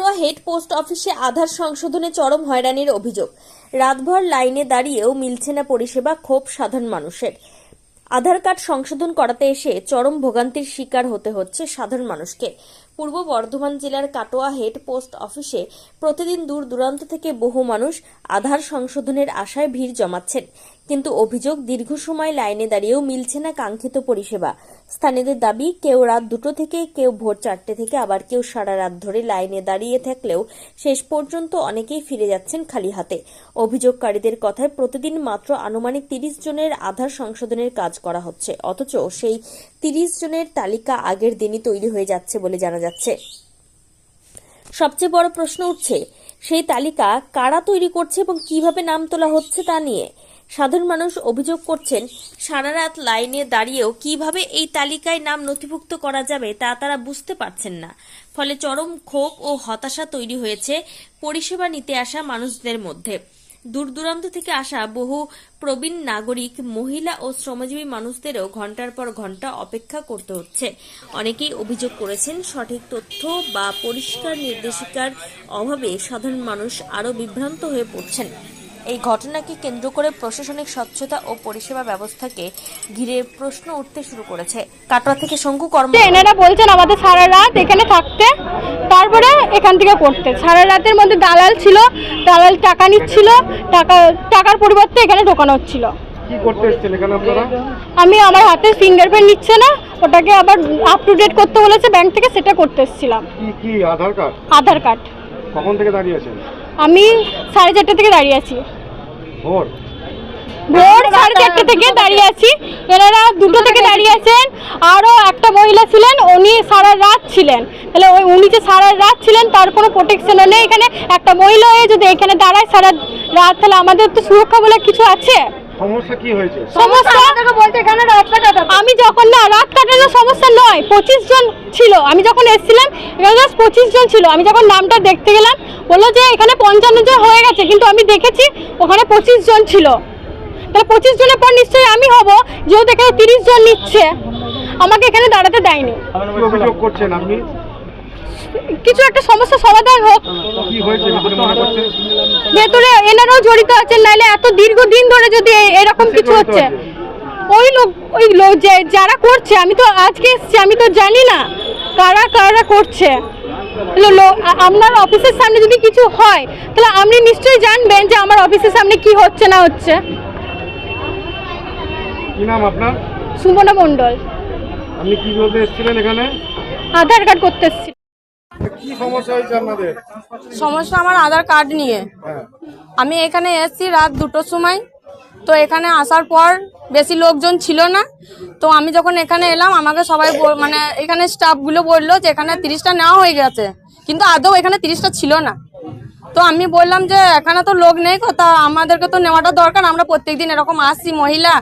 Katwa head post অফিসে আধার সংশোধনে চরম হয়রানির অভিযোগ। রাতভর লাইনে দাঁড়িয়েও মিলছে না পরিষেবা, ক্ষোভ সাধারণ মানুষের। আধার কার্ড সংশোধন করাতে এসে চরম ভোগান্তির শিকার হতে হচ্ছে সাধারণ মানুষকে। পূর্ব বর্ধমান জেলার কাটোয়া হেড পোস্ট অফিসে প্রতিদিন দূর দূরান্ত থেকে বহু মানুষ আধার সংশোধনের আশায় ভিড় জমাচ্ছেন, কিন্তু অভিযোগ দীর্ঘ সময় লাইনে দাঁড়িয়েও মিলছে না কাঙ্ক্ষিত পরিষেবা। স্থানীয়দের দাবি, কেউ রাত 2টো থেকে, কেউ ভোর 4টে থেকে, আবার কেউ সারা রাত ধরে লাইনে দাঁড়িয়ে থাকলেও শেষ পর্যন্ত অনেকেই ফিরে যাচ্ছেন খালি হাতে। অভিযোগকারীদের কথায় প্রতিদিন মাত্র আনুমানিক 30 জনের আধার সংশোধনের কাজ করা হচ্ছে, অথচ সেই 30 জনের তালিকা আগের দিনই তৈরি হয়ে যাচ্ছে বলে জানা যাচ্ছে। সবচেয়ে বড় প্রশ্ন উঠছে, সেই তালিকা কারা তৈরি করছে এবং কিভাবে নাম তোলা হচ্ছে তা নিয়ে। সাধারণ মানুষ অভিযোগ করছেন, সারা রাত লাইনে দাঁড়িয়েও কিভাবে এই তালিকায় নাম নথিভুক্ত করা যাবে তা তারা বুঝতে পারছেন না। ফলে চরম ক্ষোভ ও হতাশা তৈরি হয়েছে পরিষেবা নিতে আসা মানুষদের মধ্যে। দূর দূরান্ত থেকে আসা বহু প্রবীণ নাগরিক, মহিলা ও শ্রমজীবী মানুষদেরও ঘন্টার পর ঘন্টা অপেক্ষা করতে হচ্ছে। অনেকেই অভিযোগ করেছেন, সঠিক তথ্য বা পরিষ্কার নির্দেশিকার অভাবে সাধারণ মানুষ আরও বিভ্রান্ত হয়ে পড়ছেন। এই ঘটনাকে কেন্দ্র করে প্রশাসনিক স্বচ্ছতা ও পরিষেবা ব্যবস্থাকে ঘিরে প্রশ্ন উঠতে শুরু করেছে। কাটোয়া থেকে শঙ্কু কর্ম। এনারা বলছেন আমাদের সারা রাত এখানে থাকতে, তারপরে এখান থেকে করতে। সারা রাতের মধ্যে দালাল ছিল, দালাল টাকা নিচ্ছিল, টাকার পরিবর্তে এখানে ঢোকানো হচ্ছিল। কি করতে এসেছেন এখানে আপনারা? আমি আমার হাতে ফিঙ্গারপ্রিন্ট নিচ্ছে না, ওটাকে আবার আপ টু ডেট করতে বলেছে ব্যাংক থেকে, সেটা করতে এসেছিলাম। কি আধার কার্ড? আধার কার্ড। কখন থেকে দাঁড়িয়ে আছেন? আমি 4:30 থেকে দাঁড়িয়ে আছি। ভোর 4:30 থেকে দাঁড়িয়ে আছি। এনারা 2টো থেকে দাঁড়িয়ে আছেন। আরও একটা মহিলা ছিলেন, উনি সারা রাত ছিলেন। তাহলে উনি যে সারা রাত ছিলেন তার কোনো প্রোটেকশনও নেই। এখানে একটা মহিলা হয়ে যদি এখানে দাঁড়ায় সারা রাত, তাহলে আমাদের তো সুরক্ষা বলে কিছু আছে? সমস্যা কি হয়েছে? সমস্যা বলতে এখানে রাত কাটাতে, আমি যখন না রাত কাটানোর সমস্যা নয়, 25 জন ছিল। আমি যখন এসেছিলাম এখানে 25 জন ছিল। আমি যখন নামটা দেখতে গেলাম বললো যে এখানে 55 জন হয়ে গেছে, কিন্তু আমি দেখেছি ওখানে 25 জন ছিল। তাহলে 25 জনের পর নিশ্চয়ই আমি হব, যেহেতু এখানে 30 জন নিচ্ছে, আমাকে এখানে দাঁড়াতে দেয়নি। অভিযোগ করছেন আপনি? কিছু একটা সমস্যা সমাধান হোক। কি হয়েছে মনে করছেন? ভেতরে এনারাও জড়িত আছেন, নাইলে এত দীর্ঘদিন ধরে যদি এরকম কিছু হচ্ছে। ওই লোক যারা করছে, আমি তো আজকে এসেছি, আমি তো জানি না কারা কারা করছে। আপনার অফিসের সামনে যদি কিছু হয় তাহলে আপনি নিশ্চয়ই জানবেন যে আমার অফিসের সামনে কি হচ্ছে না হচ্ছে। কি নাম আপনার? সুমনা মণ্ডল। আপনি কি বলতে এসেছিলেন এখানে? আধার কার্ড করতে এসেছি। কি সমস্যা হয়েছে আপনাদের? সমস্যা আমার আধার কার্ড নিয়ে। আমি এখানে এসেছি রাত 2টোর সময়। তো এখানে আসার পর বেশি লোকজন ছিল না। তো আমি যখন এখানে এলাম, আমাকে সবাই মানে এখানে স্টাফগুলো বললো যে এখানে 30টা নেওয়া হয়ে গেছে, কিন্তু আদৌ এখানে 30টা ছিল না। তো আমি বললাম যে এখানে তো লোক নেই, কথা আমাদেরকে তো নেওয়াটা দরকার। আমরা প্রত্যেকদিন এরকম আসছি, মহিলা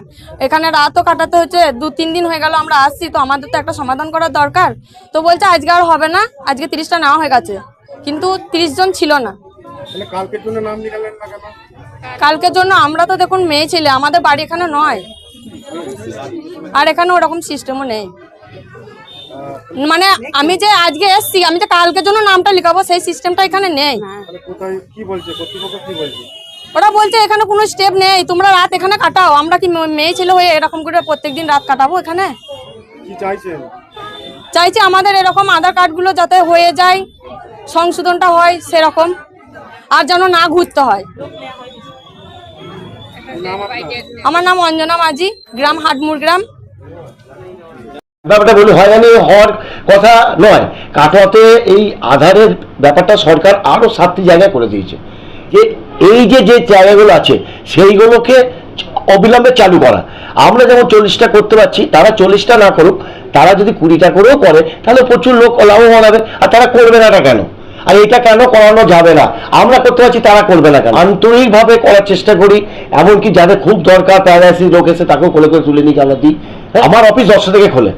এখানে রাতও কাটাতে হচ্ছে, 2-3 দিন হয়ে গেল আমরা আসছি, তো আমাদের তো একটা সমাধান করার দরকার। তো বলছে আজকে আর হবে না, আজকে 30টা নেওয়া হয়ে গেছে, কিন্তু 30 জন ছিল না। কালকের জন্য নাম নিকালেন না কেন? কালকের জন্য আমরা তো দেখুন মেয়ে ছেলে, আমাদের বাড়ি এখানে নয়, আর এখানে ওরকম সিস্টেমও নেই। মানে আমি যে আজকে এসছি, আমি যে কালকের জন্য নামটা লিখাবো সেই সিস্টেমটা এখানে নেই। ওরা বলছে এখানে কোনো স্টেপ নেই, তোমরা রাত এখানে কাটাও। আমরা কি মেয়ে ছেলে হয়ে এরকম করে প্রত্যেকদিন রাত কাটাবো এখানে? চাইছি আমাদের এরকম আধার কার্ডগুলো যাতে হয়ে যায়, সংশোধনটা হয় সেরকম, আর যেন না ঘুরতে হয়। আমার নাম অঞ্জনা মাঝি, গ্রাম হাটমুর গ্রাম। ব্যাপারটা বলি হয়রানি হওয়ার কথা নয়। কাটোয়াতে এই আধারের ব্যাপারটা সরকার আরও 7টি জায়গায় করে দিয়েছে, যে এই যে জায়গাগুলো আছে সেইগুলোকে অবিলম্বে চালু করা। আমরা যেমন 40টা করতে পারছি, তারা 40টা না করুক, তারা যদি 20টা করেও করে তাহলে প্রচুর লোক লাভবান হবে। আর তারা করবে না কেন? আর এটা কেন করানো যাবে না? আমরা করতে পারছি, তারা করবে না কেন? আন্তরিকভাবে করার চেষ্টা করি, এমনকি যাদের খুব দরকার প্যারালাইসিস লোক এসে তাকেও কোলে করে তুলে নিয়ে আমরা দিই। আমার অফিস 10টা থেকে খোলে।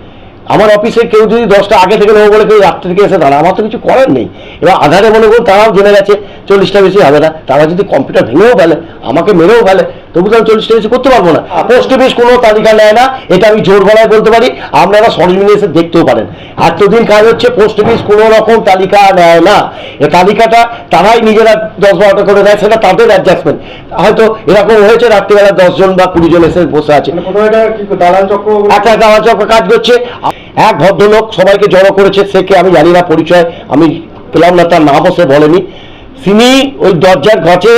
আমার অফিসে কেউ যদি 10টা আগে থেকে নেবো বলে কেউ রাত্রি থেকে এসে দাঁড়া, আমার তো কিছু করার নেই। এবার আধারে মনে করুন তারাও জেনে গেছে 40টা বেশি হবে না, তারা যদি কম্পিউটার ভেঙেও ফেলে, আমাকে মেরেও ফেলে, তবু তো আমি 40টা বেশি করতে পারবো না। পোস্ট অফিস কোনো তালিকা নেয় না, এটা আমি জোর গলায় বলতে পারি, আপনারা সরজমিনে এসে দেখতেও পারেন। এতদিন কাজ হচ্ছে, পোস্ট অফিস কোনো রকম তালিকা নেয় না। এই তালিকাটা তারাই নিজেরা 10-12টা করে দেয়, সেটা তাদের অ্যাডজাস্টমেন্ট। হয়তো এরকম হয়েছে রাত্রিবেলা 10 জন বা 20 জন এসে বসে আছে, মানে কোথাও এটা কি দালাল চক্র? একটা দালাল চক্র কাজ করছে। এক ভদ্রলোক সবাইকে জড়ো করেছে, সে কে আমি জানি না, পরিচয় আমি পেলাম না, তার নাম সে বলেনি। তিনি ওই দরজার কাছে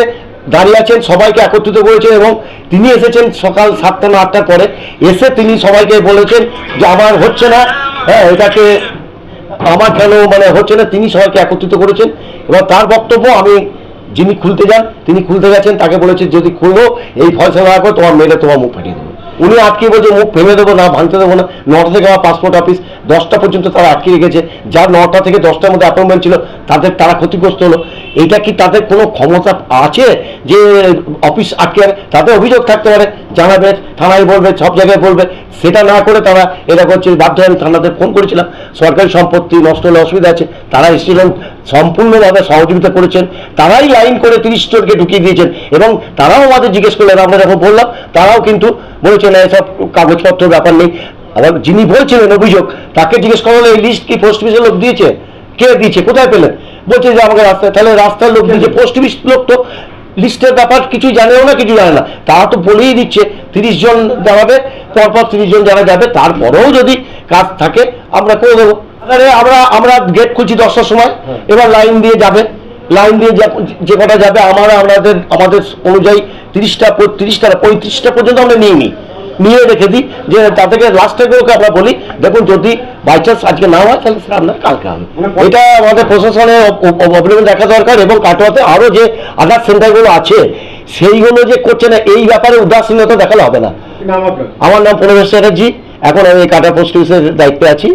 দাঁড়িয়ে আছেন, সবাইকে একত্রিত করেছেন এবং তিনি এসেছেন সকাল 7টা না 8টার পরে। এসে তিনি সবাইকে বলেছেন যে আমার হচ্ছে না, হ্যাঁ এটাকে আমার কেন মানে হচ্ছে না, তিনি সবাইকে একত্রিত করেছেন। এবং তার বক্তব্য, আমি যিনি খুলতে যান তিনি খুলতে গেছেন, তাকে বলেছে যদি খুলবো এই ফয়সালা না করে তোমার মেরে তোমার মুখ ফাটিয়ে দেবো। উনি আটকে বলছে মুখ ভেঙে দেবো না, ভাঙতে দেবো না। 9টা থেকে আমার পাসপোর্ট অফিস 10টা পর্যন্ত তারা আটকে রেখেছে, যার 9টা থেকে 10টার মধ্যে অ্যাপয়েন্টমেন্ট ছিল তারা ক্ষতিগ্রস্ত হলো। এইটা কি তাদের কোনো ক্ষমতা আছে যে অফিস আটকে? তাদের অভিযোগ থাকতে পারে, জানাবে, থানায় বলবে, সব জায়গায় বলবে। সেটা না করে তারা এটা করছে। বাধ্য হয়ে আমি থানাতে ফোন করেছিলাম, সরকারি সম্পত্তি নষ্ট হলে অসুবিধা আছে, তারা এসেছিলেন, সম্পূর্ণভাবে সহযোগিতা করেছেন। তারাই লাইন করে 30 জনকে ঢুকিয়ে দিয়েছেন এবং তারাও আমাদের জিজ্ঞেস করলেন, আমরা যখন বললাম তারাও কিন্তু বলেছেন এসব কাগজপত্র ব্যাপার নেই। আবার যিনি বলছিলেন অভিযোগ, তাকে জিজ্ঞেস করা হলো এই লিস্ট কি পোস্ট অফিসের লোক দিয়েছে? কে দিয়েছে, কোথায় পেলেন? বলছে যে আমাকে রাস্তায়। তাহলে রাস্তার লোক দিয়েছে, পোস্ট অফিস লোক তো লিস্টের ব্যাপার কিছু জানেও না, কিছু জানে না। তারা তো বলেই দিচ্ছে 30 জন যাবে, পরপর 30 জন যারা যাবে, তারপরেও যদি কাজ থাকে আমরা করে দেবো। আমরা গেট খুলছি 10টার সময়, এবার লাইন দিয়ে যাবে, লাইন দিয়ে যে কটা যাবে আমাদের অনুযায়ী 30টা 35টা পর্যন্ত আমরা নিয়ে রেখে দিই, যে তাদেরকে লাস্টেরগুলোকে আমরা বলি দেখুন যদি বাই চান্স আজকে না হয় তাহলে সেটা আপনার কালকে হবে। এটা আমাদের প্রশাসনের অবলম্বন দেখা দরকার। এবং কাটোয়াতে আরও যে আধার সেন্টারগুলো আছে সেইগুলো যে করছে না, এই ব্যাপারে উদাসীনতা দেখালে হবে না। আমার নাম পরমেশ চ্যাটার্জি, এখন আমি কাটোয়া পোস্ট অফিসের দায়িত্বে আছি।